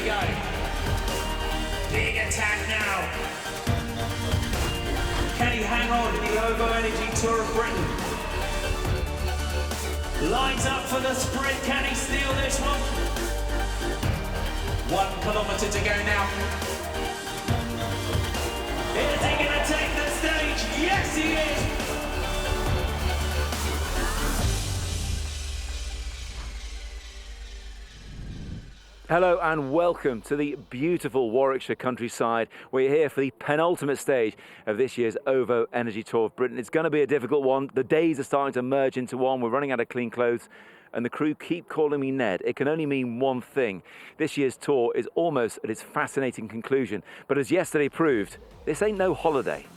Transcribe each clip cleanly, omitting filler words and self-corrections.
go. Big attack now. Can he hang on in the OVO Energy Tour of Britain? Lines up for the sprint. Can he steal this one? 1 kilometre to go now. Is he going to take the stage? Yes, he is. Hello and welcome to the beautiful Warwickshire countryside. We're here for the penultimate stage of this year's OVO Energy Tour of Britain. It's going to be a difficult one. The days are starting to merge into one. We're running out of clean clothes and the crew keep calling me Ned. It can only mean one thing. This year's tour is almost at its fascinating conclusion. But as yesterday proved, this ain't no holiday.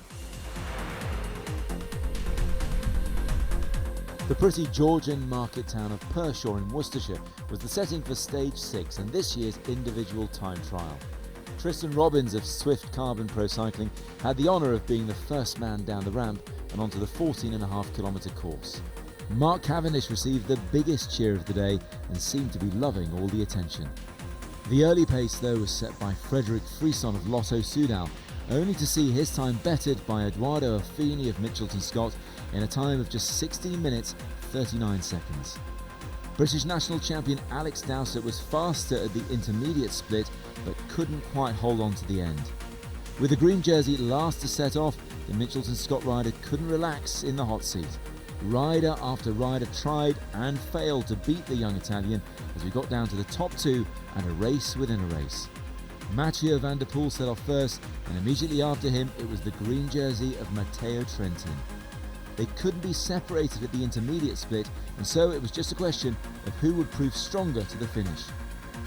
The pretty Georgian market town of Pershore in Worcestershire was the setting for Stage 6 and this year's individual time trial. Tristan Robbins of Swift Carbon Pro Cycling had the honour of being the first man down the ramp and onto the 14.5 kilometre course. Mark Cavendish received the biggest cheer of the day and seemed to be loving all the attention. The early pace though was set by Frederick Frisson of Lotto Soudal, only to see his time bettered by Eduardo Affini of Mitchelton Scott in a time of just 16 minutes 39 seconds. British national champion Alex Dowsett was faster at the intermediate split but couldn't quite hold on to the end. With the green jersey last to set off, the Mitchelton Scott rider couldn't relax in the hot seat. Rider after rider tried and failed to beat the young Italian as we got down to the top two and a race within a race. Mathieu van der Poel set off first and immediately after him it was the green jersey of Matteo Trentin. They couldn't be separated at the intermediate split and so it was just a question of who would prove stronger to the finish.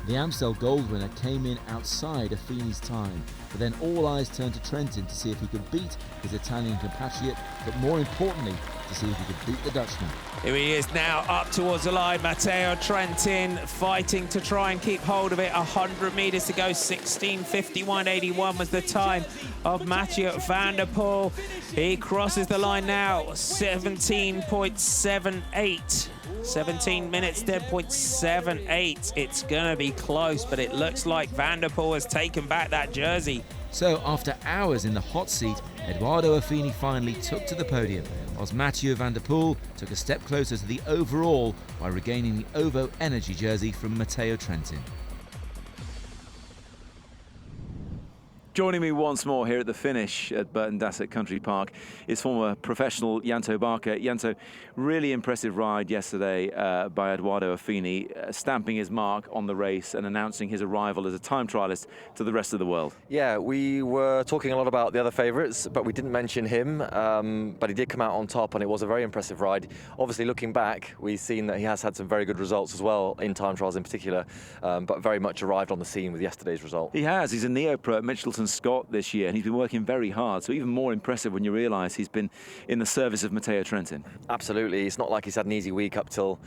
The Amstel Gold winner came in outside Affini's time, but then all eyes turned to Trentin to see if he could beat his Italian compatriot, but more importantly, to see if he could beat the Dutchman. Here he is now up towards the line. Matteo Trentin fighting to try and keep hold of it. 100 metres to go. 16:51.81 was the time of Mathieu van der Poel. He crosses the line now. 17.78. 17 minutes, 10.78. It's going to be close, but it looks like Van der Poel has taken back that jersey. So after hours in the hot seat, Eduardo Affini finally took to the podium, whilst Mathieu van der Poel took a step closer to the overall by regaining the OVO Energy jersey from Matteo Trentin. Joining me once more here at the finish at Burton Dassett Country Park is former professional Janto Barker. Janto, really impressive ride yesterday by Eduardo Affini, stamping his mark on the race and announcing his arrival as a time trialist to the rest of the world. Yeah, we were talking a lot about the other favourites, but we didn't mention him. But he did come out on top, and it was a very impressive ride. Obviously, looking back, we've seen that he has had some very good results as well, in time trials in particular, but very much arrived on the scene with yesterday's result. He has. He's a neo-pro at Mitchelton Scott this year, and he's been working very hard, so even more impressive when you realise he's been in the service of Matteo Trentin. Absolutely. It's not like he's had an easy week up till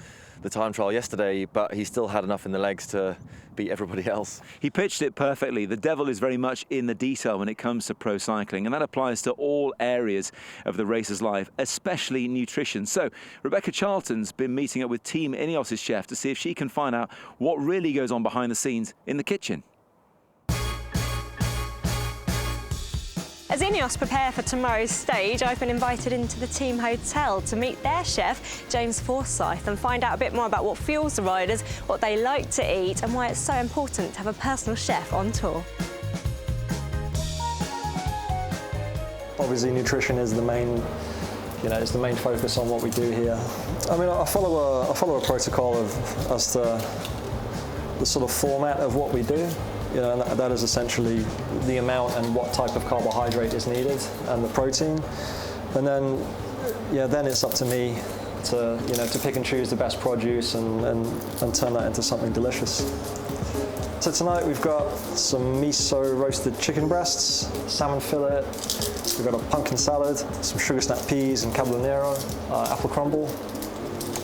the time trial yesterday, but he still had enough in the legs to beat everybody else. He pitched it perfectly. The devil is very much in the detail when it comes to pro cycling, and that applies to all areas of the racer's life, especially nutrition. So Rebecca Charlton's been meeting up with Team Ineos' chef to see if she can find out what really goes on behind the scenes in the kitchen. As Ineos prepare for tomorrow's stage, I've been invited into the team hotel to meet their chef, James Forsyth, and find out a bit more about what fuels the riders, what they like to eat, and why it's so important to have a personal chef on tour. Obviously, nutrition is the main, it's the main focus on what we do here. I mean, I follow a protocol as to the sort of format of what we do. And that is essentially the amount and what type of carbohydrate is needed and the protein. And then, then it's up to me to pick and choose the best produce and turn that into something delicious. So tonight we've got some miso roasted chicken breasts, salmon fillet, we've got a pumpkin salad, some sugar snap peas and caballero, apple crumble,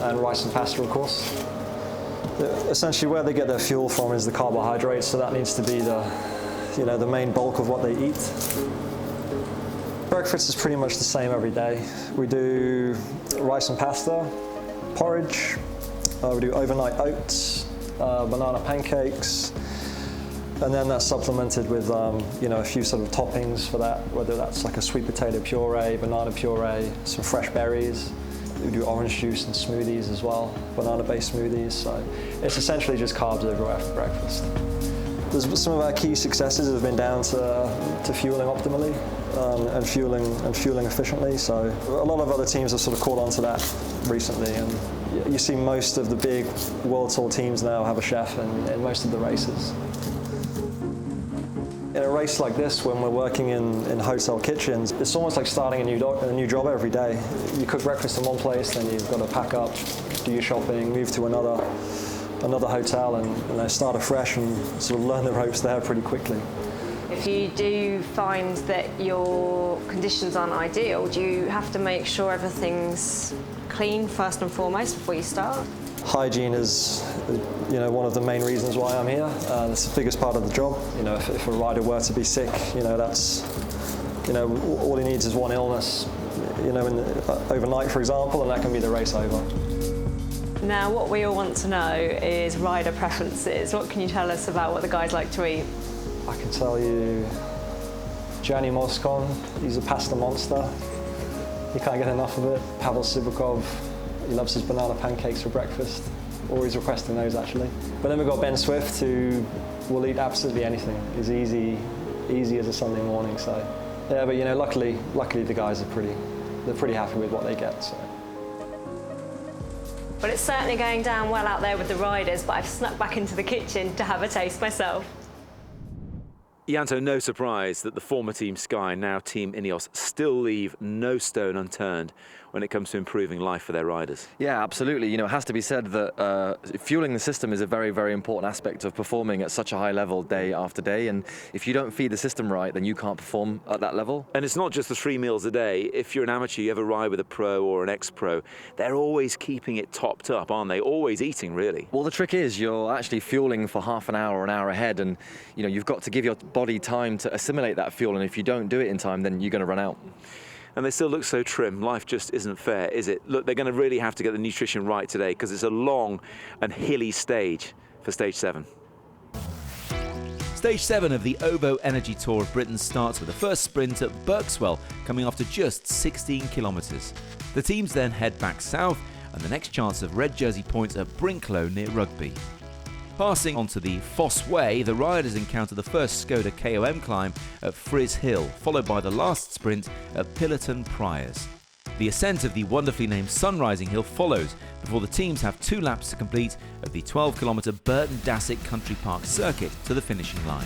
and rice and pasta, of course. Essentially, where they get their fuel from is the carbohydrates, so that needs to be the main bulk of what they eat. Breakfast is pretty much the same every day. We do rice and pasta, porridge, we do overnight oats, banana pancakes, And then that's supplemented with you know, a few sort of toppings for that, whether that's like a sweet potato puree, banana puree, some fresh berries. We do orange juice and smoothies as well, banana-based smoothies. So it's essentially just carbs over after breakfast. Some of our key successes have been down to fueling optimally and fueling efficiently. So a lot of other teams have sort of caught on to that recently, and you see most of the big World Tour teams now have a chef in most of the races. In a race like this, when we're working in hotel kitchens, it's almost like starting a new job every day. You cook breakfast in one place, then you've got to pack up, do your shopping, move to another hotel, and start afresh and sort of learn the ropes there pretty quickly. If you do find that your conditions aren't ideal, do you have to make sure everything's clean first and foremost before you start? Hygiene is, you know, one of the main reasons why I'm here. It's the biggest part of the job. You know, if a rider were to be sick, you know, that's, you know, all he needs is one illness, you know, overnight, for example, and that can be the race over. Now, what we all want to know is rider preferences. What can you tell us about what the guys like to eat? I can tell you, Gianni Moscon, he's a pasta monster. You can't get enough of it. Pavel Sivakov, he loves his banana pancakes for breakfast. Always requesting those, actually. But then we've got Ben Swift, who will eat absolutely anything. He's easy as a Sunday morning. So, yeah. But you know, luckily the guys are pretty happy with what they get. So. But it's certainly going down well out there with the riders. But I've snuck back into the kitchen to have a taste myself. Janto, no surprise that the former Team Sky, now Team Ineos, still leave no stone unturned when it comes to improving life for their riders. Yeah, absolutely. You know, it has to be said that fueling the system is a very, very important aspect of performing at such a high level day after day. And if you don't feed the system right, then you can't perform at that level. And it's not just the 3 meals a day. If you're an amateur, you ever ride with a pro or an ex-pro, they're always keeping it topped up, aren't they? Always eating, really. Well, the trick is you're actually fueling for half an hour or an hour ahead, and you know, you've got to give your body time to assimilate that fuel, and if you don't do it in time, then you're going to run out. And they still look so trim. Life just isn't fair, is it? Look, they're going to really have to get the nutrition right today because it's a long and hilly stage for Stage 7. Stage 7 of the OVO Energy Tour of Britain starts with the first sprint at Berkswell, coming after just 16 kilometres. The teams then head back south, and the next chance of red jersey points at Brinklow near Rugby. Passing onto the Foss Way, the riders encounter the first Skoda KOM climb at Frizz Hill, followed by the last sprint at Pillerton Priors. The ascent of the wonderfully named Sunrising Hill follows before the teams have 2 laps to complete of the 12-kilometre Burton Dassett Country Park circuit to the finishing line.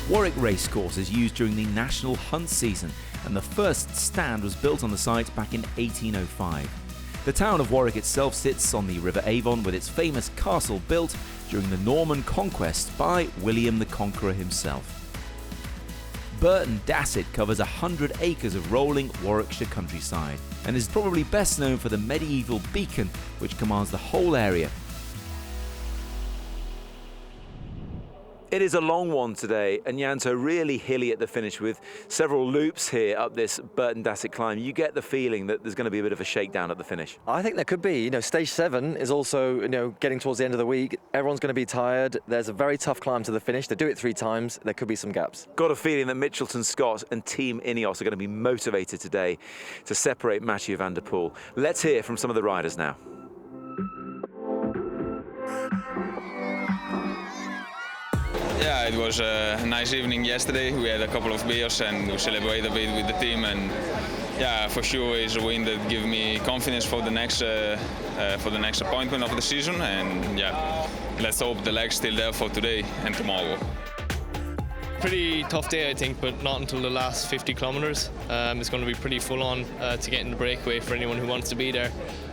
Warwick Racecourse is used during the National Hunt season, and the first stand was built on the site back in 1805. The town of Warwick itself sits on the River Avon with its famous castle built during the Norman conquest by William the Conqueror himself. Burton Dassett covers 100 acres of rolling Warwickshire countryside and is probably best known for the medieval beacon which commands the whole area. It is a long one today, and Janto really hilly at the finish with several loops here up this Burton Dassett climb. You get the feeling that there's going to be a bit of a shakedown at the finish. I think there could be. You know, Stage 7 is also, you know, getting towards the end of the week. Everyone's going to be tired. There's a very tough climb to the finish. They do it 3 times. There could be some gaps. Got a feeling that Mitchelton Scott and Team Ineos are going to be motivated today to separate Mathieu van der Poel. Let's hear from some of the riders now. Yeah, it was a nice evening yesterday. We had a couple of beers and we celebrated a bit with the team, and yeah, for sure it's a win that gives me confidence for the next appointment of the season. And yeah, let's hope the leg's still there for today and tomorrow. Pretty tough day, I think, but not until the last 50 kilometres. It's going to be pretty full on to get in the breakaway for anyone who wants to be there.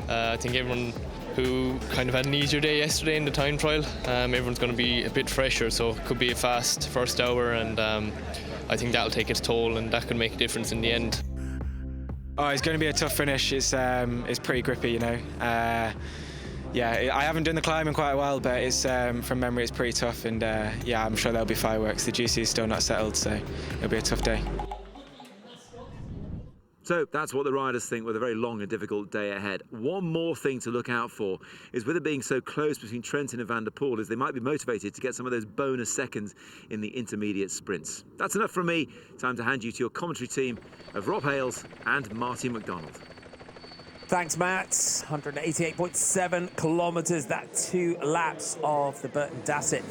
I think everyone who kind of had an easier day yesterday in the time trial, everyone's going to be a bit fresher, so it could be a fast first hour, and I think that'll take its toll and that could make a difference in the end. Oh, it's going to be a tough finish. It's pretty grippy, you know. Yeah, I haven't done the climb in quite a while, but it's from memory it's pretty tough, and yeah, I'm sure there'll be fireworks. The GC is still not settled, so it'll be a tough day. So that's what the riders think with a very long and difficult day ahead. One more thing to look out for is with it being so close between Trentin and Van der Poel is they might be motivated to get some of those bonus seconds in the intermediate sprints. That's enough from me. Time to hand you to your commentary team of Rob Hales and Marty McDonald. Thanks, Matt. 188.7 kilometres, that 2 laps of the Burton Dassett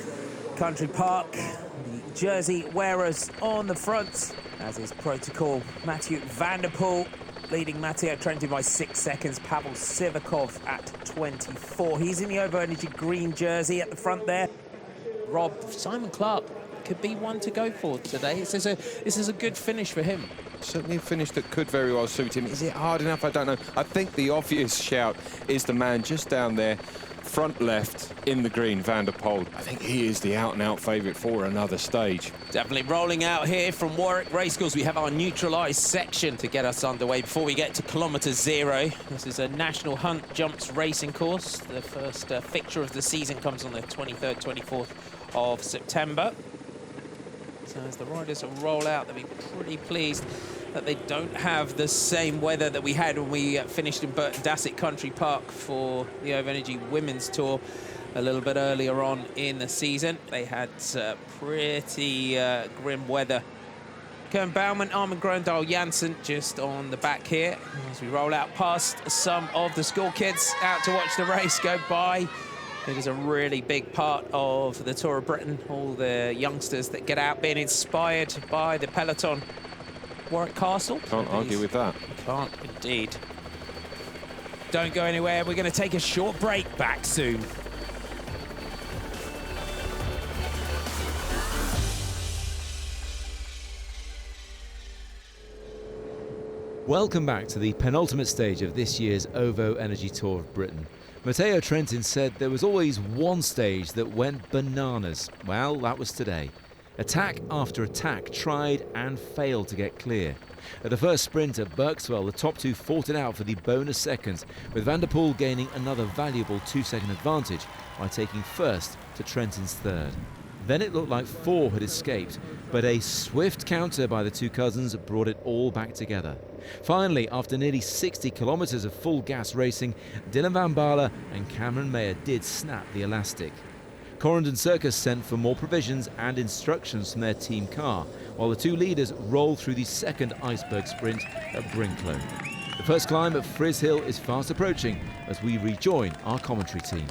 Country Park. The jersey wearers on the front, as is protocol. Mathieu Van der Poel leading Matteo Trentin by 6 seconds. Pavel Sivakov at 24. He's in the Ovo Energy green jersey at the front there. Rob, Simon Clark could be one to go for today. This is a good finish for him. Certainly a finish that could very well suit him. Is it hard enough? I don't know. I think the obvious shout is the man just down there, front left in the green, Van der Poel. I think he is the out-and-out favourite for another stage. Definitely rolling out here from Warwick Racecourse. We have our neutralised section to get us underway before we get to kilometre 0. This is a National Hunt Jumps racing course. The first fixture of the season comes on the 23rd, 24th of September. So as the riders roll out, they'll be pretty pleased that they don't have the same weather that we had when we finished in Burton Dassett Country Park for the Ovo Energy Women's Tour a little bit earlier on in the season. They had pretty grim weather. Kern Baumann, Armin Gröndal, Janssen just on the back here as we roll out past some of the school kids out to watch the race go by. It is a really big part of the Tour of Britain, all the youngsters that get out being inspired by the peloton. Warwick Castle. Can't argue with that. Can't indeed. Don't go anywhere. We're going to take a short break. Back soon. Welcome back to the penultimate stage of this year's Ovo Energy Tour of Britain. Matteo Trentin said there was always one stage that went bananas. Well, that was today. Attack after attack tried and failed to get clear. At the first sprint at Berkswell, the top 2 fought it out for the bonus seconds, with Van der Poel gaining another valuable 2-second advantage by taking first to Trentin's third. Then it looked like 4 had escaped, but a swift counter by the 2 cousins brought it all back together. Finally, after nearly 60 kilometres of full gas racing, Dylan van Baarle and Cameron Mayer did snap the elastic. Corendon Circus sent for more provisions and instructions from their team car, while the 2 leaders rolled through the second iceberg sprint at Brinklow. The first climb at Friz Hill is fast approaching as we rejoin our commentary team.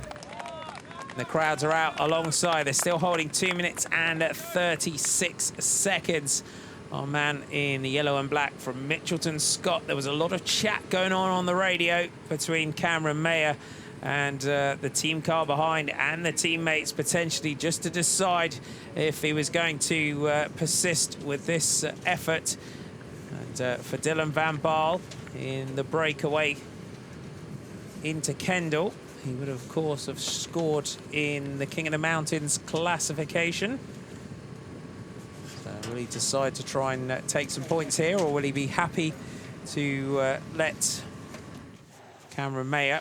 The crowds are out alongside. They're still holding 2 minutes and 36 seconds. Our man in the yellow and black from Mitchelton, Scott. There was a lot of chat going on the radio between Cameron Mayer and the team car behind and the teammates potentially just to decide if he was going to persist with this effort. And for Dylan van Baarle in the breakaway into Kendal, he would of course have scored in the King of the Mountains classification. So will he decide to try and take some points here, or will he be happy to let Cameron Mayer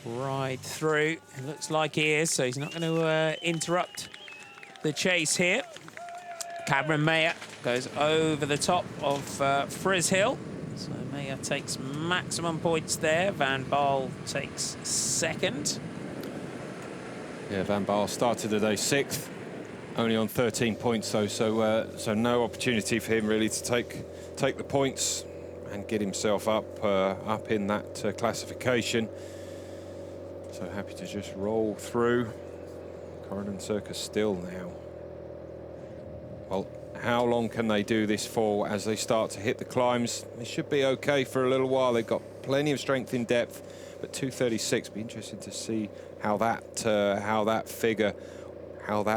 ride through? It looks like he is, so he's not going to interrupt the chase here. Cameron Mayer goes over the top of Friz Hill. So Mayer takes maximum points there. Van Baarle takes second. Yeah, Van Baarle started the day 6th, only on 13 points though, so no opportunity for him really to take the points and get himself up in that classification. So happy to just roll through. Corendon Circus still now. Well, how long can they do this for as they start to hit the climbs? They should be okay for a little while. They've got plenty of strength in depth, but 2:36. Be interested to see how that figure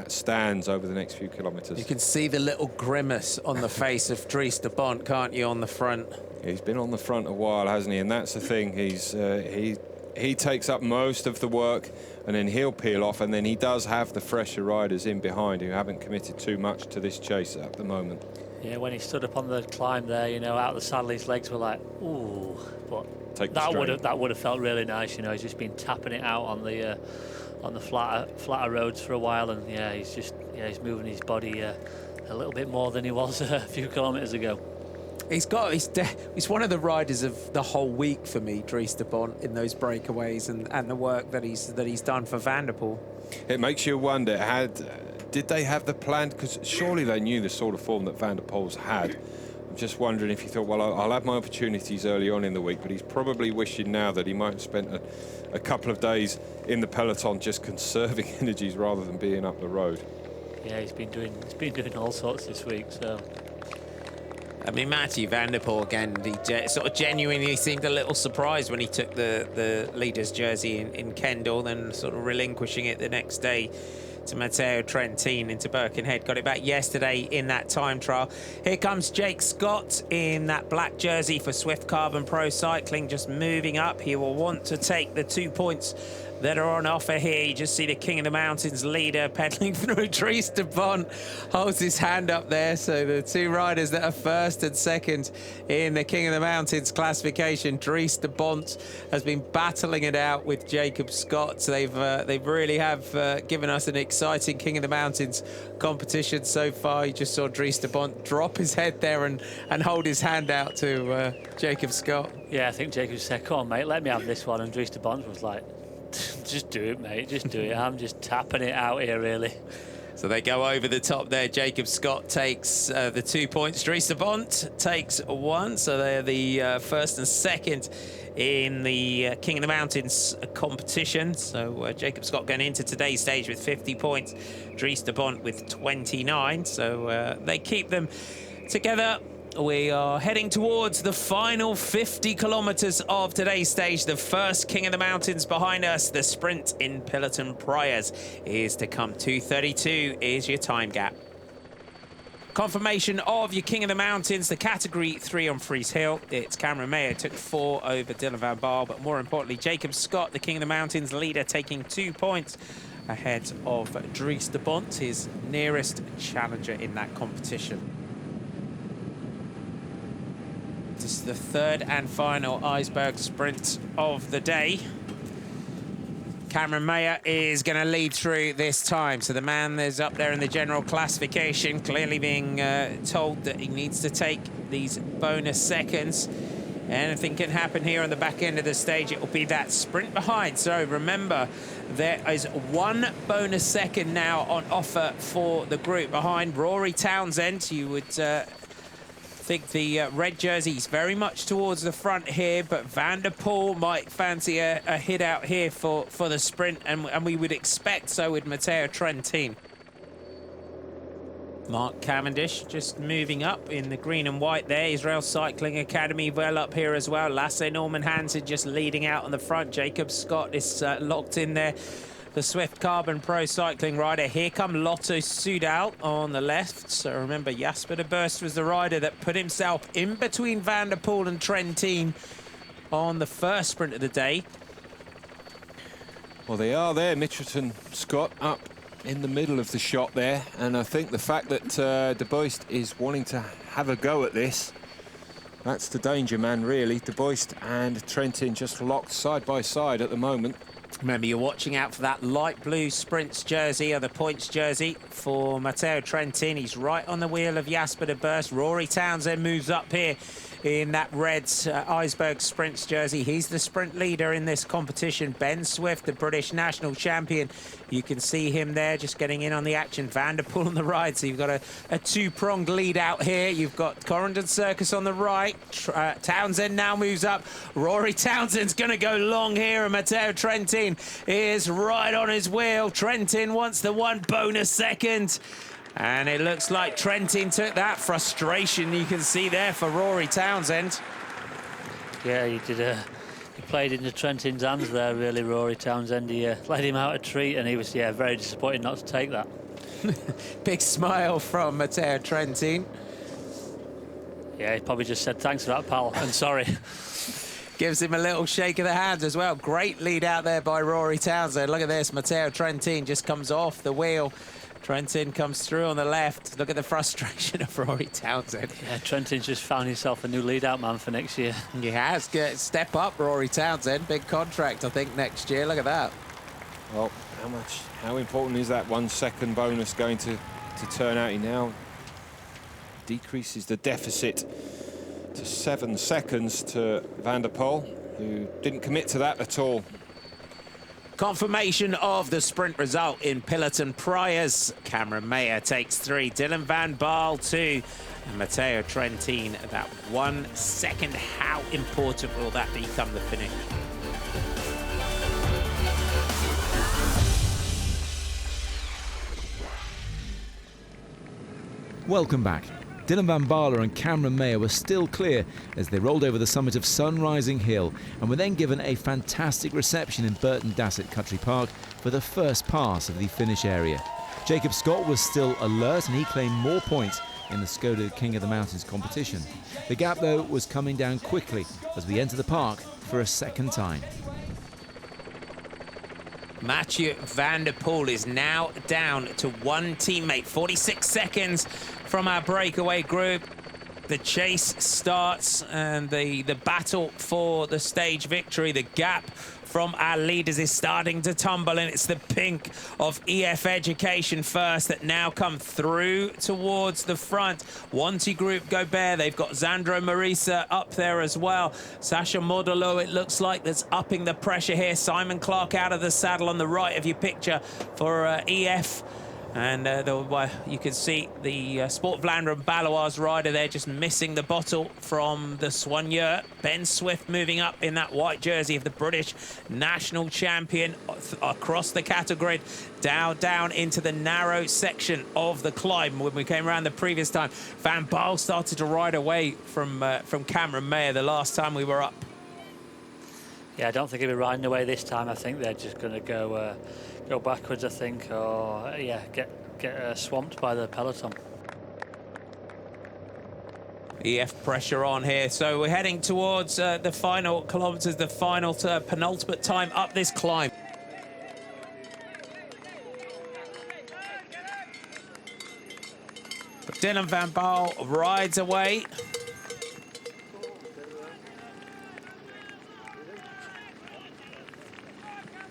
stands over the next few kilometres. You can see the little grimace on the face of Dries de Bont, can't you, on the front? He's been on the front a while, hasn't he? And that's the thing. He takes up most of the work, and then he'll peel off, and then he does have the fresher riders in behind who haven't committed too much to this chase at the moment. Yeah, when he stood up on the climb there, you know, out of the saddle, his legs were like, ooh, but that would have felt really nice, you know. He's just been tapping it out on the flatter roads for a while, and yeah, he's moving his body a little bit more than he was a few kilometres ago. He's one of the riders of the whole week for me, Dries de Bont, in those breakaways and the work that he's done for Van der Poel. It makes you wonder, did they have the plan? Because surely they knew the sort of form that Van der Poel's had. I'm just wondering if he thought, well, I'll have my opportunities early on in the week, but he's probably wishing now that he might have spent a couple of days in the peloton just conserving energies rather than being up the road. Yeah, he's been doing all sorts this week, so. I mean, Mathieu Van der Poel, again, he sort of genuinely seemed a little surprised when he took the leader's jersey in Kendall, then sort of relinquishing it the next day to Matteo Trentin into Birkenhead. Got it back yesterday in that time trial. Here comes Jake Scott in that black jersey for Swift Carbon Pro Cycling, just moving up. He will want to take the 2 points that are on offer here. You just see the King of the Mountains leader pedaling through. Dries de Bont holds his hand up there. So the two riders that are first and second in the King of the Mountains classification, Dries de Bont has been battling it out with Jacob Scott. So they really have given us an exciting King of the Mountains competition so far. You just saw Dries de Bont drop his head there and hold his hand out to Jacob Scott. Yeah, I think Jacob said, come on, mate, let me have this one. And Dries de Bont was like, just do it, mate, just do it. I'm just tapping it out here, really. So they go over the top there. Jacob Scott takes the 2 points. Dries de Bont takes 1. So they're the first and second in the King of the Mountains competition. So Jacob Scott going into today's stage with 50 points. Dries de Bont with 29. So they keep them together. We are heading towards the final 50 kilometres of today's stage. The first King of the Mountains behind us. The sprint in Peloton Priors is to come. 2:32 is your time gap. Confirmation of your King of the Mountains, the category 3 on Fries Hill. It's Cameron Mayer, took 4 over Dylan van Baarle, but more importantly, Jacob Scott, the King of the Mountains leader, taking 2 points ahead of Dries de Bont, his nearest challenger in that competition. This is the third and final iceberg sprint of the day. Cameron Mayer is going to lead through this time. So the man is up there in the general classification, clearly being told that he needs to take these bonus seconds. Anything can happen here on the back end of the stage. It will be that sprint behind. So remember, there is 1 bonus second now on offer for the group behind Rory Townsend. You would think the red jersey's very much towards the front here, but Van der Poel might fancy a hit out here for the sprint, and we would expect so with Matteo Trentin. Mark Cavendish just moving up in the green and white there. Israel Cycling Academy well up here as well. Lasse Norman Hansen just leading out on the front. Jacob Scott is locked in there. The Swift Carbon Pro Cycling rider. Here come Lotto Soudal on the left. So remember, Jasper de Burst was the rider that put himself in between Van der Poel and Trentin on the first sprint of the day. Well, they are there, Mitchelton Scott up in the middle of the shot there. And I think the fact that de Burst is wanting to have a go at this, that's the danger man, really. De Burst and Trentin just locked side by side at the moment. Remember, you're watching out for that light blue sprints jersey or the points jersey for Matteo Trentin. He's right on the wheel of Jasper de Burst. Rory Townsend moves up here in that red iceberg sprints jersey. He's the sprint leader in this competition. Ben Swift, the British national champion. You can see him there just getting in on the action. Van der Poel on the right. So you've got a two-pronged lead out here. You've got Corendon Circus on the right. Townsend now moves up. Rory Townsend's going to go long here, and Matteo Trentin is right on his wheel. Trentin wants the 1 bonus second. And it looks like Trentin took that frustration you can see there for Rory Townsend. Yeah, he played into Trentin's hands there, really, Rory Townsend. He let him out a treat, and he was, very disappointed not to take that. Big smile from Matteo Trentin. Yeah, he probably just said, thanks for that, pal, and sorry. Gives him a little shake of the hands as well. Great lead out there by Rory Townsend. Look at this, Matteo Trentin just comes off the wheel. Trentin comes through on the left. Look at the frustration of Rory Townsend. Yeah, Trentin's just found himself a new lead-out man for next year. He has. Step up, Rory Townsend. Big contract, I think, next year. Look at that. Well, how important is that 1 second bonus going to turn out? He now decreases the deficit to 7 seconds to Van der Poel, who didn't commit to that at all. Confirmation of the sprint result in Peloton Priors. Cameron Mayer takes 3, Dylan van Baarle 2, and Matteo Trentin about 1 second. How important will that become the finish? Welcome back. Dylan van Baarle and Cameron Mayer were still clear as they rolled over the summit of Sunrising Hill and were then given a fantastic reception in Burton Dassett Country Park for the first pass of the finish area. Jacob Scott was still alert and he claimed more points in the Skoda King of the Mountains competition. The gap, though, was coming down quickly as we enter the park for a second time. Mathieu van der Poel is now down to 1 teammate, 46 seconds from our breakaway group. The chase starts and the battle for the stage victory. The gap from our leaders is starting to tumble, and it's the pink of EF Education First that now come through towards the front. Wanty Group Gobert, they've got Xandro Marisa up there as well. Sasha Modolo, it looks like, that's upping the pressure here. Simon Clark out of the saddle on the right of your picture for EF. And you can see the Sport Vlaanderen Baloise rider there just missing the bottle from the Soigneur. Ben Swift moving up in that white jersey of the British national champion across the category, down into the narrow section of the climb. When we came around the previous time, Van Baarle started to ride away from Cameron Mayer the last time we were up. Yeah, I don't think he'll be riding away this time. I think they're just going to go backwards, I think, or yeah, get swamped by the peloton. EF pressure on here, so we're heading towards the final kilometres, the final penultimate time up this climb. Dylan van Baarle rides away.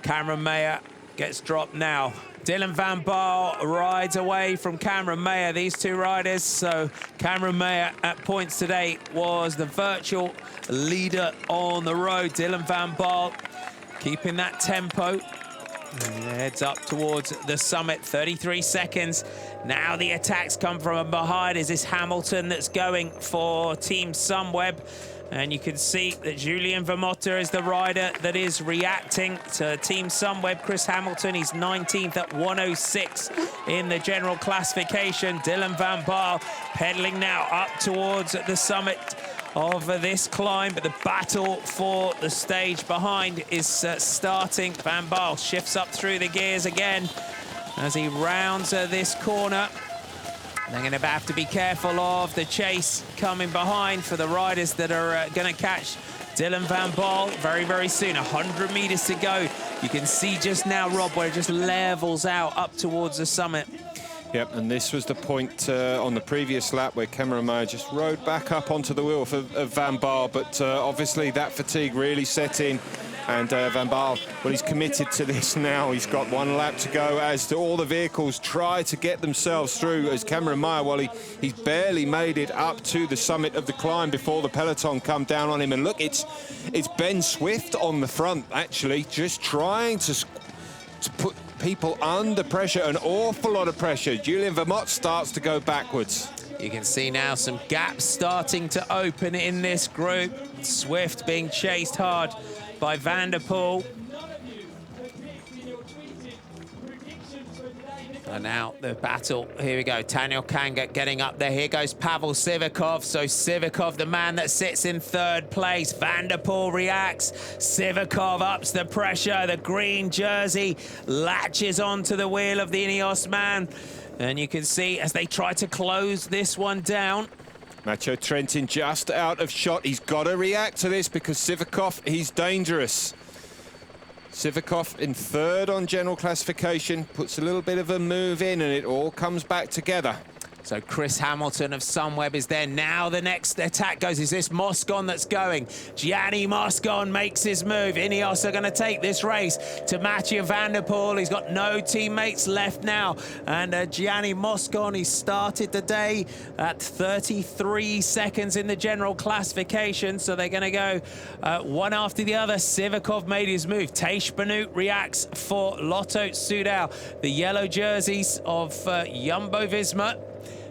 Cameron Mayer gets dropped now. Dylan van Baarle rides away from Cameron Mayer, these two riders. So Cameron Mayer at points today was the virtual leader on the road. Dylan van Baarle keeping that tempo. And heads up towards the summit, 33 seconds. Now the attacks come from behind. Is this Hamilton that's going for Team Sunweb? And you can see that Julian Vermotter is the rider that is reacting to Team Sunweb. Chris Hamilton, he's 19th at 106 in the general classification. Dylan van Baarle pedaling now up towards the summit of this climb, but the battle for the stage behind is starting. Van Baarle shifts up through the gears again as he rounds this corner. They're going to have to be careful of the chase coming behind for the riders that are going to catch Dylan van Baarle very, very soon. 100 meters to go. You can see just now, Rob, where it just levels out up towards the summit. Yep, and this was the point on the previous lap where Cameron Mayer just rode back up onto the wheel of Van Baarle, but obviously that fatigue really set in. And Van Baarle, well, he's committed to this now. He's got 1 lap to go as to all the vehicles try to get themselves through. As Cameron Mayer, well, he's barely made it up to the summit of the climb before the peloton come down on him. And look, it's Ben Swift on the front, actually, just trying to put people under pressure, an awful lot of pressure. Julian Vermont starts to go backwards. You can see now some gaps starting to open in this group. Swift being chased hard by Van der Poel. And now the battle, here we go, Daniel Kanga getting up there. Here goes Pavel Sivakov. So Sivakov, the man that sits in 3rd place. Van der Poel reacts. Sivakov ups the pressure. The green jersey latches onto the wheel of the Ineos man. And you can see as they try to close this one down. Matteo Trentin just out of shot. He's got to react to this because Sivakov, he's dangerous. Sivakov in 3rd on general classification, puts a little bit of a move in and it all comes back together. So Chris Hamilton of Sunweb is there. Now the next attack goes. Is this Moscon that's going? Gianni Moscon makes his move. Ineos are going to take this race to Mathieu van der Poel. He's got no teammates left now. And Gianni Moscon, he started the day at 33 seconds in the general classification. So they're going to go one after the other. Sivakov made his move. Tej Benut reacts for Lotto Soudal. The yellow jerseys of Jumbo-Visma.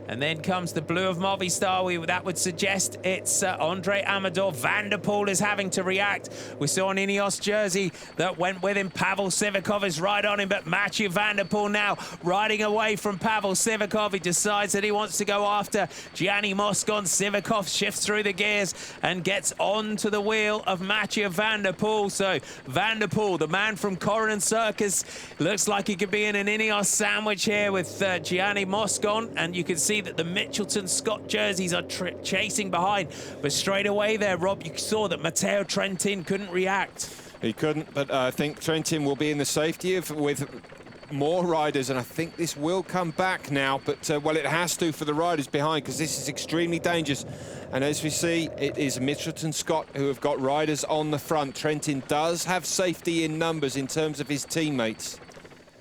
And then comes the blue of Movistar. That would suggest it's Andre Amador. Van der Poel is having to react. We saw an Ineos jersey that went with him. Pavel Sivakov is right on him, but Mathieu van der Poel now riding away from Pavel Sivakov. He decides that he wants to go after Gianni Moscon. Sivakov shifts through the gears and gets onto the wheel of Mathieu van der Poel. So Van der Poel, the man from Corrin Circus, looks like he could be in an Ineos sandwich here with Gianni Moscon, and you can see that the Mitchelton Scott jerseys are chasing behind. But straight away there, Rob, you saw that Matteo Trentin couldn't react. He couldn't, but I think Trentin will be in the safety with more riders, and I think this will come back now, but well, it has to for the riders behind, because this is extremely dangerous. And as we see, it is Mitchelton Scott who have got riders on the front. Trentin does have safety in numbers in terms of his teammates.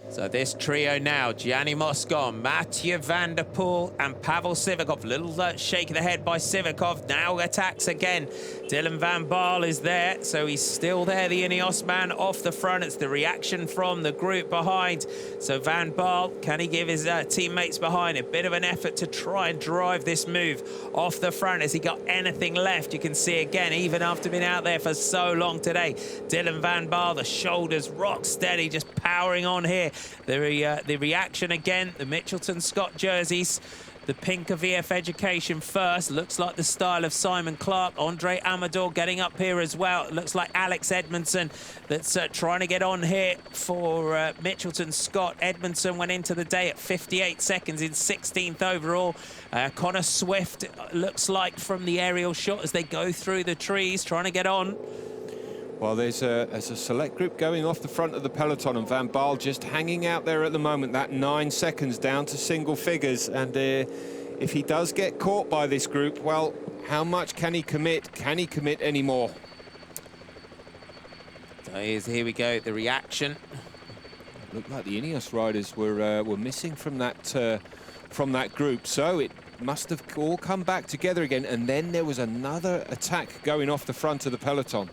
So this trio now, Gianni Moscon, Mathieu van der Poel and Pavel Sivakov. Little shake of the head by Sivakov. Now attacks again. Dylan van Baarle is there, so he's still there, the Ineos man off the front. It's the reaction from the group behind. So Van Baarle, can he give his teammates behind a bit of an effort to try and drive this move off the front? Has he got anything left? You can see again, even after being out there for so long today, Dylan van Baarle, the shoulders rock steady, just powering on here. The reaction again, the Mitchelton Scott jerseys. The pink of EF Education first. Looks like the style of Simon Clark. Andre Amador getting up here as well. It looks like Alex Edmondson that's trying to get on here for Mitchelton Scott. Edmondson went into the day at 58 seconds in 16th overall. Connor Swift looks like from the aerial shot as they go through the trees, trying to get on. Well, there's a select group going off the front of the peloton, and Van Baarle just hanging out there at the moment. That 9 seconds down to single figures, and if he does get caught by this group, well, how much can he commit? Can he commit any more? So here we go, the reaction. Looked like the Ineos riders were missing from that group, so it must have all come back together again, and then there was another attack going off the front of the peloton.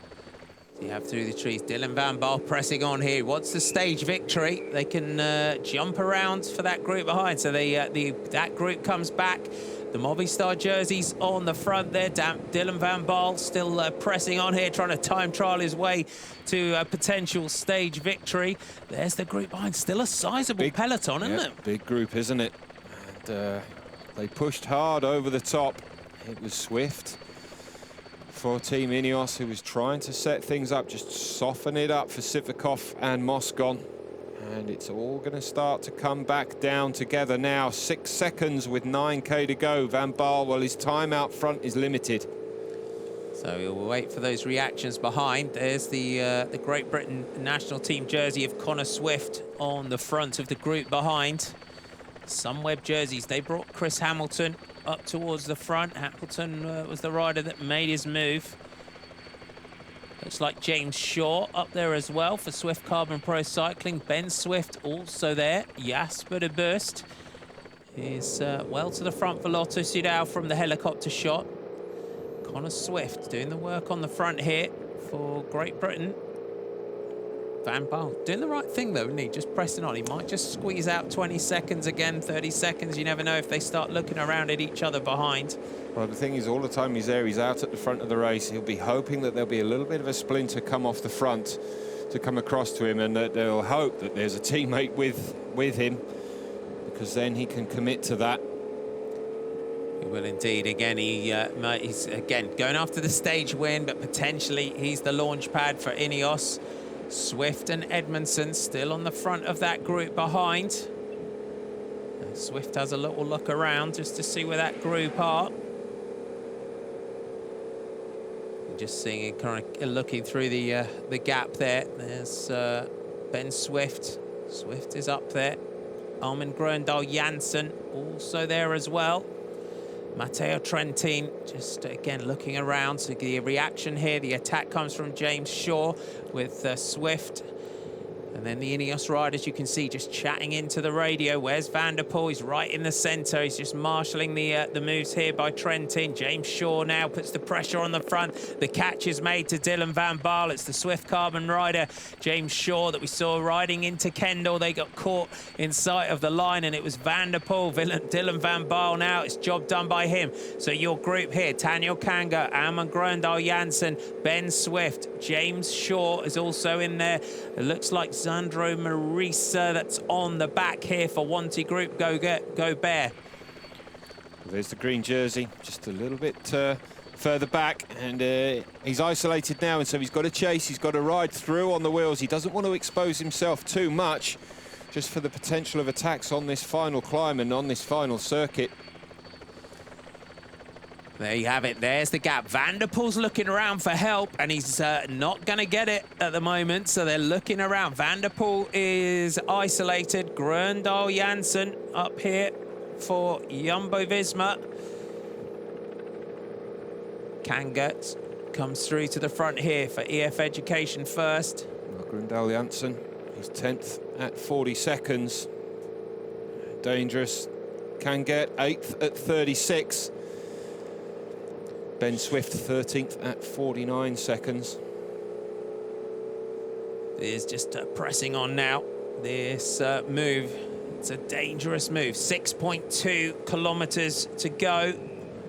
You have through the trees. Dylan van Baarle pressing on here. Wants the stage victory. They can jump around for that group behind. So that group comes back. The Movistar jerseys on the front there. Dylan van Baarle still pressing on here, trying to time trial his way to a potential stage victory. There's the group behind. Still a sizable peloton, isn't it? Big group, isn't it? And they pushed hard over the top. It was Swift for Team Ineos, who was trying to set things up, just soften it up for Sivakov and Moscon. And it's all going to start to come back down together now. 6 seconds with 9K to go. Van Baarle, well, his time out front is limited. So we'll wait for those reactions behind. There's the Great Britain national team jersey of Connor Swift on the front of the group behind. Sunweb jerseys, they brought Chris Hamilton up towards the front. Hamilton was the rider that made his move. Looks like James Shaw up there as well for Swift Carbon Pro Cycling. Ben Swift also there. Jasper de Burst is well to the front for Lotto Soudal from the helicopter shot. Connor Swift doing the work on the front here for Great Britain. Van Baarle doing the right thing though, isn't he? Just pressing on. He might just squeeze out 20 seconds again, 30 seconds. You never know if they start looking around at each other behind. Well, the thing is, all the time he's there, he's out at the front of the race. He'll be hoping that there'll be a little bit of a splinter come off the front to come across to him, and that they'll hope that there's a teammate with him, because then he can commit to that. He will indeed. Again, he's again going after the stage win, but potentially he's the launch pad for Ineos. Swift and Edmondson still on the front of that group behind. And Swift has a little look around just to see where that group are. Just seeing, kind of looking through the gap there. There's Ben Swift. Swift is up there. Armin Gröndal Janssen also there as well. Matteo Trentin just again looking around. So the reaction here, the attack comes from James Shaw with Swift. And then the Ineos riders, you can see, just chatting into the radio. Where's Van der Poel? He's right in the centre. He's just marshalling the moves here by Trentin. James Shaw now puts the pressure on the front. The catch is made to Dylan van Baarle. It's the Swift Carbon rider, James Shaw, that we saw riding into Kendall. They got caught in sight of the line, and it was Van der Poel. Dylan van Baarle now. It's job done by him. So your group here, Daniel Kanga, Armin Gröndal Janssen, Ben Swift, James Shaw is also in there. It looks like Sandro Marisa that's on the back here for Wanty Group Gobert. There's the green jersey, just a little bit further back, and he's isolated now, and so he's got to chase, he's got to ride through on the wheels. He doesn't want to expose himself too much, just for the potential of attacks on this final climb and on this final circuit. There you have it. There's the gap. Van der Poel's looking around for help, and he's not going to get it at the moment, so they're looking around. Van der Poel is isolated. Gröndal Janssen up here for Jumbo-Visma. Kangat comes through to the front here for EF Education first. Gröndal Janssen, he's 10th at 40 seconds. Dangerous. Kangat 8th at 36. Ben Swift 13th at 49 seconds. Is just pressing on now. This move, it's a dangerous move. 6.2 kilometers to go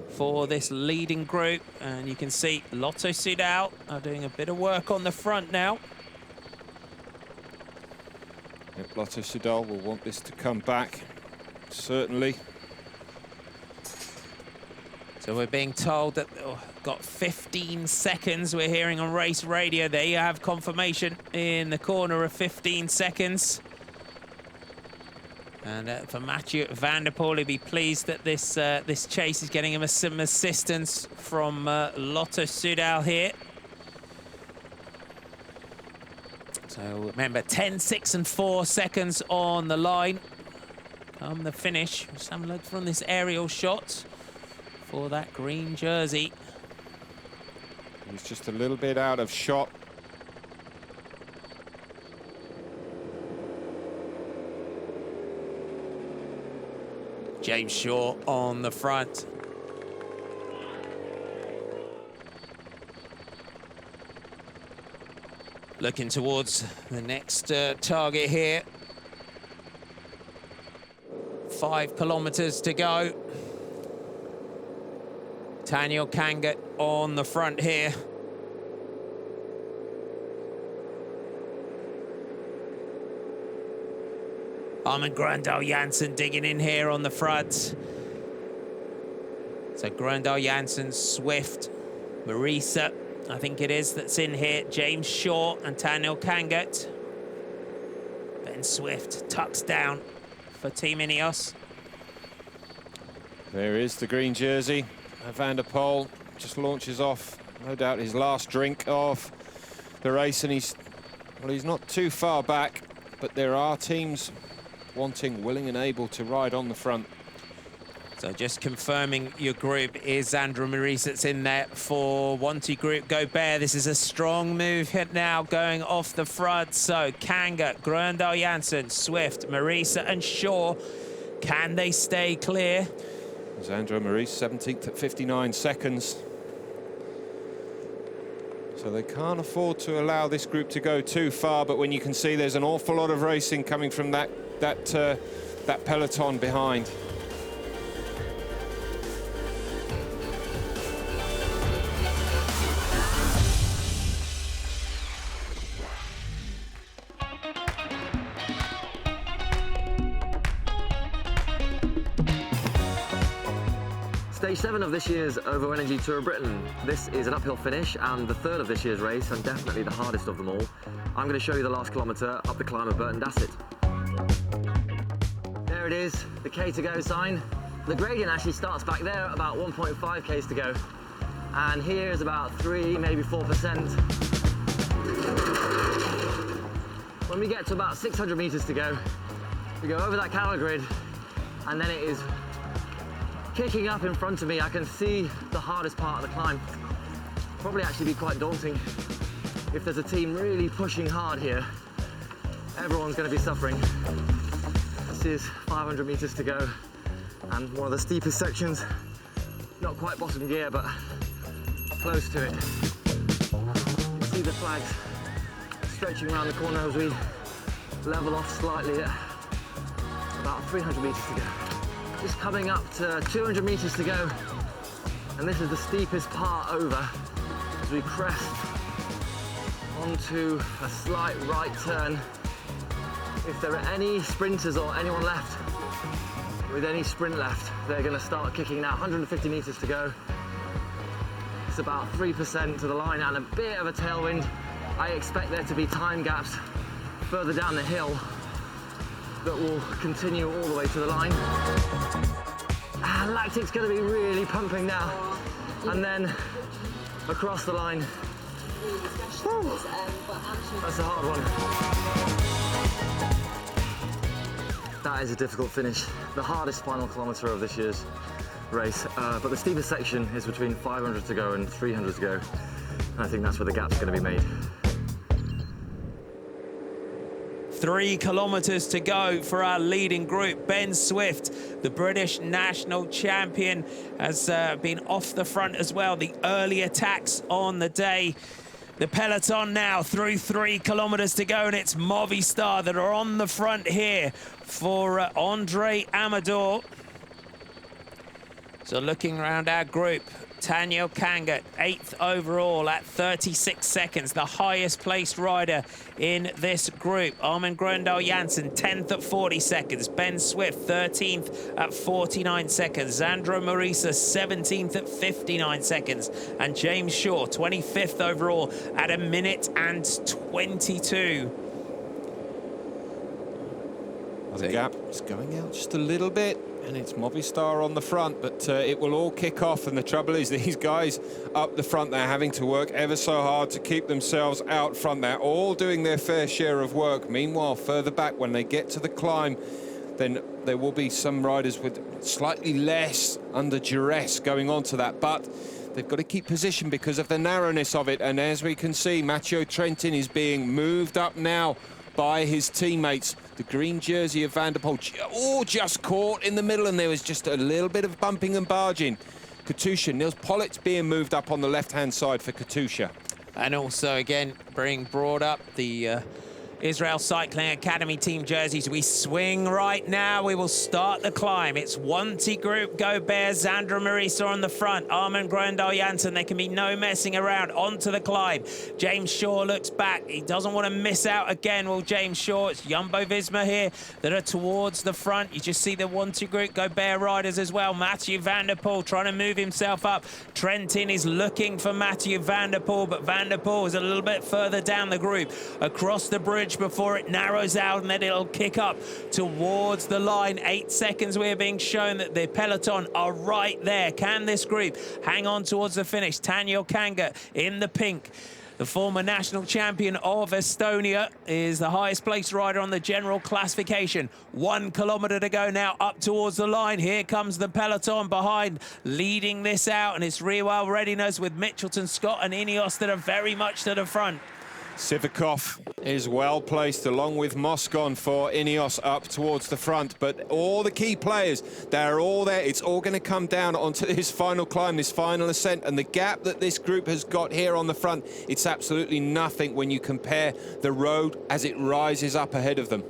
for this leading group. And you can see Lotto Soudal are doing a bit of work on the front now. Yep, Lotto Soudal will want this to come back, certainly. So we're being told that got 15 seconds. We're hearing on race radio. There you have confirmation in the corner of 15 seconds. And for Mathieu van der Poel, he'll be pleased that this chase is getting him some assistance from Lotto Soudal here. So remember, 10, 6 and 4 seconds on the line. Come the finish. Just have a look from this aerial shot for that green jersey. He's just a little bit out of shot. James Shaw on the front. Looking towards the next target here. 5 kilometers to go. Daniel Kangat on the front here. Armin Gröndal Janssen digging in here on the front. So Gröndal Janssen, Swift, Marisa, I think it is, that's in here. James Shaw and Daniel Kangat. Ben Swift tucks down for Team Ineos. There is the green jersey. Van der Poel just launches off, no doubt his last drink of the race, and he's not too far back, but there are teams wanting, willing and able to ride on the front. So just confirming your group is Sandro Marisa that's in there for Wanty Group Gobert. This is a strong move hit now going off the front. So Kanga, Gröndal Janssen, Swift, Marisa and Shaw. Can they stay clear? Sandro Marisa 17th at 59 seconds. So they can't afford to allow this group to go too far, but when you can see there's an awful lot of racing coming from that peloton behind. Stage 7 of this year's OVO Energy Tour of Britain. This is an uphill finish and the third of this year's race, and definitely the hardest of them all. I'm going to show you the last kilometre up the climb of Burton Dassett. There it is, the K to go sign. The gradient actually starts back there at about 1.5 Ks to go. And here is about 3, maybe 4%. When we get to about 600 metres to go, We go over that cattle grid, and then it is kicking up in front of me. I can see the hardest part of the climb. Probably actually be quite daunting. If there's a team really pushing hard here, everyone's going to be suffering. This is 500 meters to go, and one of the steepest sections. Not quite bottom gear, but close to it. You see the flags stretching around the corner as we level off slightly at about 300 meters to go. Just coming up to 200 meters to go, and this is the steepest part over as we crest onto a slight right turn. If there are any sprinters or anyone left with any sprint left, they're going to start kicking now. 150 meters to go. It's about 3% to the line and a bit of a tailwind. I expect there to be time gaps further down the hill that will continue all the way to the line. Lactic's going to be really pumping now. And then across the line. That's a hard one. That is a difficult finish. The hardest final kilometre of this year's race. But the steepest section is between 500 to go and 300 to go. And I think that's where the gap's going to be made. 3 kilometres to go for our leading group. Ben Swift, the British national champion, has been off the front as well. The early attacks on the day. The peloton now through 3 kilometres to go, and it's Movistar that are on the front here for Andre Amador. So looking around our group, Daniel Kanga, 8th overall at 36 seconds, the highest placed rider in this group. Armin Grøndal Jansen, 10th at 40 seconds. Ben Swift, 13th at 49 seconds. Zandra Marisa, 17th at 59 seconds. And James Shaw, 25th overall at 1 minute and 22. The gap is going out just a little bit, and it's Movistar on the front, but it will all kick off. And the trouble is, these guys up the front, they're having to work ever so hard to keep themselves out front. They're all doing their fair share of work. Meanwhile, further back, when they get to the climb, then there will be some riders with slightly less under duress going on to that, but they've got to keep position because of the narrowness of it. And as we can see, Matteo Trentin is being moved up now by his teammates. The green jersey of Van der Poel, just caught in the middle, and there was just a little bit of bumping and barging. Katusha, Nils Pollitt's being moved up on the left-hand side for Katusha. And also, again, being brought up the Israel Cycling Academy team jerseys. We swing right now. We will start the climb. It's Wanty Group, Gobert, Zandra Marisa on the front. Armin Grøndal Jansen. There can be no messing around. Onto the climb. James Shaw looks back. He doesn't want to miss out again. Well, James Shaw, it's Jumbo-Visma here that are towards the front. You just see the Wanty Group, Gobert riders as well. Mathieu van der Poel trying to move himself up. Trentin is looking for Mathieu van der Poel, but Van der Poel is a little bit further down the group. Across the bridge before it narrows out, and then it'll kick up towards the line. 8 seconds we're being shown that the peloton are right there. Can this group hang on towards the finish? Daniel Kanga in the pink. The former national champion of Estonia is the highest placed rider on the general classification. 1 kilometre to go now up towards the line. Here comes the peloton behind, leading this out, and it's Rewell Readiness with Mitchelton Scott and Ineos that are very much to the front. Sivakov is well placed along with Moscon for Ineos up towards the front, but all the key players, they're all there. It's all going to come down onto this final climb, this final ascent, and the gap that this group has got here on the front, it's absolutely nothing when you compare the road as it rises up ahead of them.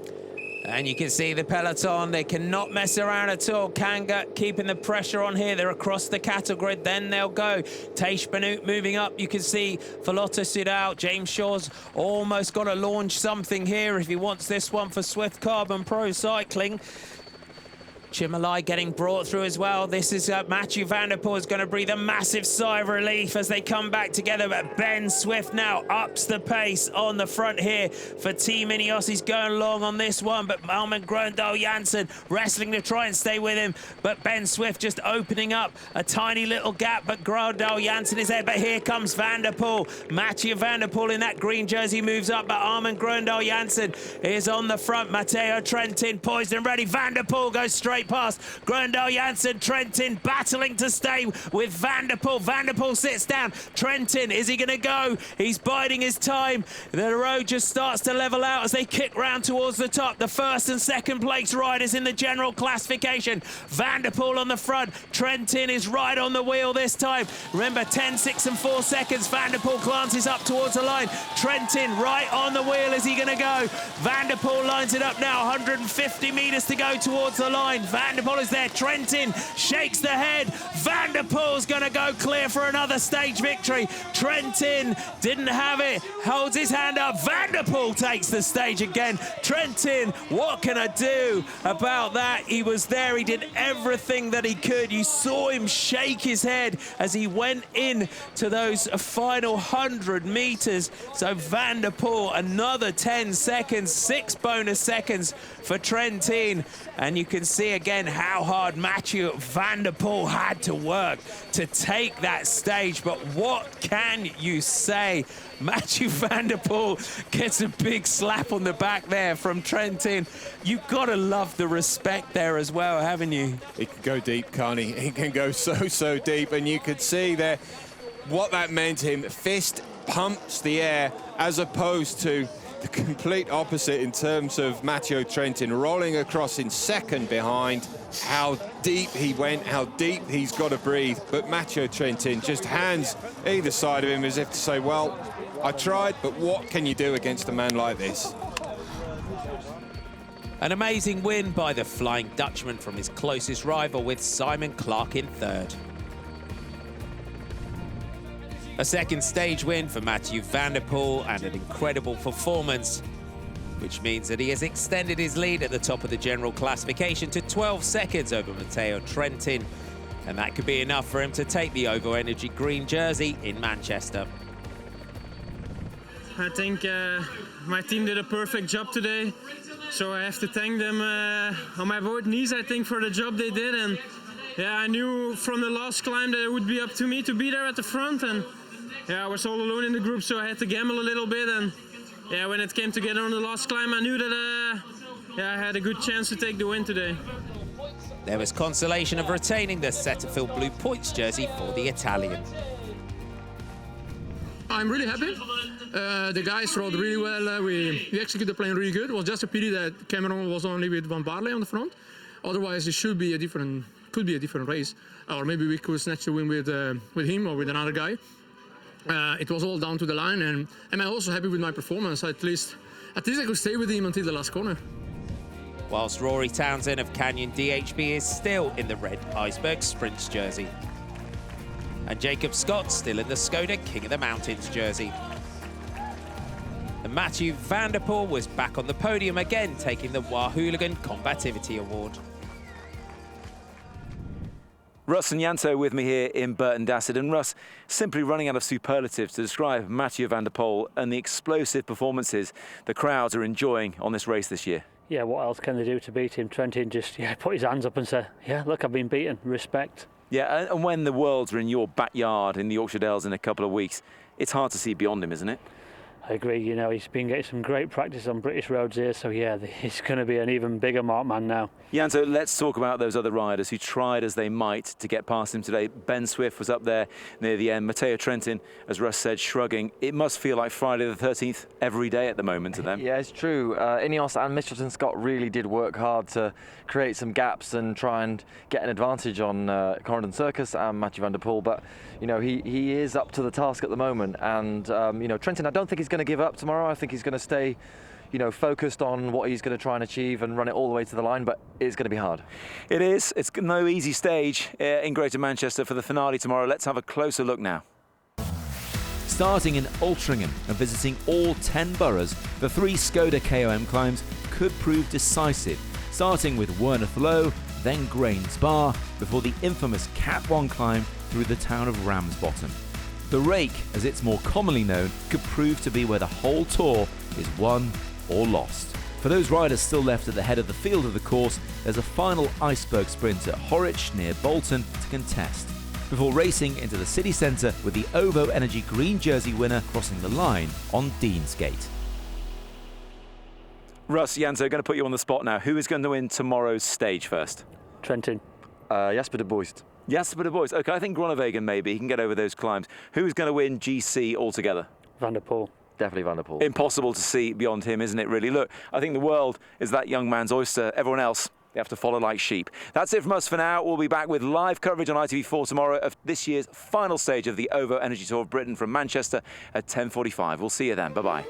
And you can see the peloton, they cannot mess around at all. Kanga keeping the pressure on here. They're across the cattle grid, then they'll go. Teish Benoot moving up. You can see Falota stood out. James Shaw's almost got to launch something here if he wants this one for Swift Carbon Pro Cycling. Chimolai getting brought through as well. This is Mathieu van der Poel is going to breathe a massive sigh of relief as they come back together. But Ben Swift now ups the pace on the front here for Team Ineos. He's going long on this one, but Malman Grøndal Jansen wrestling to try and stay with him. But Ben Swift just opening up a tiny little gap, but Grøndal Jansen is there. But here comes Van der Poel. Mathieu van der Poel in that green jersey moves up, but Armin Grøndal Jansen is on the front. Matteo Trentin poised and ready. Van der Poel goes straight past Grøndal Jansen. Trentin battling to stay with Van der Poel. Van der Poel sits down. Trentin, is he going to go? He's biding his time. The road just starts to level out as they kick round towards the top. The first and second place riders in the general classification. Van der Poel on the front. Trentin is right on the wheel this time. Remember, 10, 6 and 4 seconds. Van der Poel glances up towards the line. Trentin right on the wheel. Is he going to go? Van der Poel lines it up now. 150 metres to go towards the line. Van der Poel is there. Trentin shakes the head. Van der Poel's going to go clear for another stage victory. Trentin didn't have it. Holds his hand up. Van der Poel takes the stage again. Trentin, what can I do about that? He was there. He did everything that he could. You saw him shake his head as he went in to those final 100 metres. So Van der Poel, another 10 seconds, 6 bonus seconds for Trentin. And you can see again how hard Mathieu van der Poel had to work to take that stage. But what can you say? Mathieu van der Poel gets a big slap on the back there from Trentin. You've got to love the respect there as well, haven't you? He can go deep, can't he? He can go so deep, and you could see there what that meant to him. Fist pumps the air as opposed to the complete opposite in terms of Matteo Trentin rolling across in second behind. How deep he went, how deep he's got to breathe. But Matteo Trentin just hands either side of him as if to say, well, I tried, but what can you do against a man like this? An amazing win by the Flying Dutchman from his closest rival, with Simon Clark in third. A second stage win for Mathieu van der Poel and an incredible performance, which means that he has extended his lead at the top of the general classification to 12 seconds over Matteo Trentin. And that could be enough for him to take the OVO Energy green jersey in Manchester. I think my team did a perfect job today, so I have to thank them on my both knees, I think, for the job they did. And yeah, I knew from the last climb that it would be up to me to be there at the front, and yeah, I was all alone in the group, so I had to gamble a little bit. And yeah, when it came together on the last climb, I knew that yeah, I had a good chance to take the win today. There was consolation of retaining the Cetaphil Blue Points jersey for the Italian. I'm really happy. The guys rode really well. We executed the plane really good. It was just a pity that Cameron was only with Van Baarle on the front. Otherwise, it could be a different race, or maybe we could snatch the win with him or with another guy. It was all down to the line, and I'm also happy with my performance. At least I could stay with him until the last corner. Whilst Rory Townsend of Canyon DHB is still in the red Iceberg Sprints jersey. And Jacob Scott still in the Skoda King of the Mountains jersey. And Mathieu van der Poel was back on the podium again, taking the Wahooligan Combativity Award. Russ and Janto with me here in Burton Dassett. And Russ, simply running out of superlatives to describe Mathieu van der Poel and the explosive performances the crowds are enjoying on this race this year. Yeah, what else can they do to beat him? Trentin just put his hands up and said, yeah, look, I've been beaten, respect. Yeah, and when the worlds are in your backyard in the Yorkshire Dales in a couple of weeks, it's hard to see beyond him, isn't it? I agree, he's been getting some great practice on British roads here, so yeah, he's going to be an even bigger markman now. Janto, let's talk about those other riders who tried as they might to get past him today. Ben Swift was up there near the end. Matteo Trentin, as Russ said, shrugging. It must feel like Friday the 13th every day at the moment to them. Yeah, it's true. Ineos and Mitchelton Scott really did work hard to create some gaps and try and get an advantage on Corendon Circus and Mathieu van der Poel. But, he is up to the task at the moment. And, Trentin, I don't think he's going to give up tomorrow. I think he's going to stay focused on what he's going to try and achieve and run it all the way to the line, but it's going to be hard. It is. It's no easy stage in Greater Manchester for the finale tomorrow. Let's have a closer look now. Starting in Altrincham and visiting all 10 boroughs, the 3 Skoda KOM climbs could prove decisive, starting with Werneth Low, then Grains Bar, before the infamous Cat 1 climb through the town of Ramsbottom. The Rake, as it's more commonly known, could prove to be where the whole tour is won or lost. For those riders still left at the head of the field of the course, there's a final iceberg sprint at Horwich near Bolton to contest, before racing into the city centre with the OVO Energy green jersey winner crossing the line on Deansgate. Russ, Janzo, going to put you on the spot now. Who is going to win tomorrow's stage first? Trentin. Jasper de Boist. Jasper de Boist. OK, I think Groenewegen maybe. He can get over those climbs. Who's going to win GC altogether? Van der Poel. Definitely Van der Poel. Impossible to see beyond him, isn't it, really? Look, I think the world is that young man's oyster. Everyone else, they have to follow like sheep. That's it from us for now. We'll be back with live coverage on ITV4 tomorrow of this year's final stage of the OVO Energy Tour of Britain from Manchester at 10:45. We'll see you then. Bye-bye.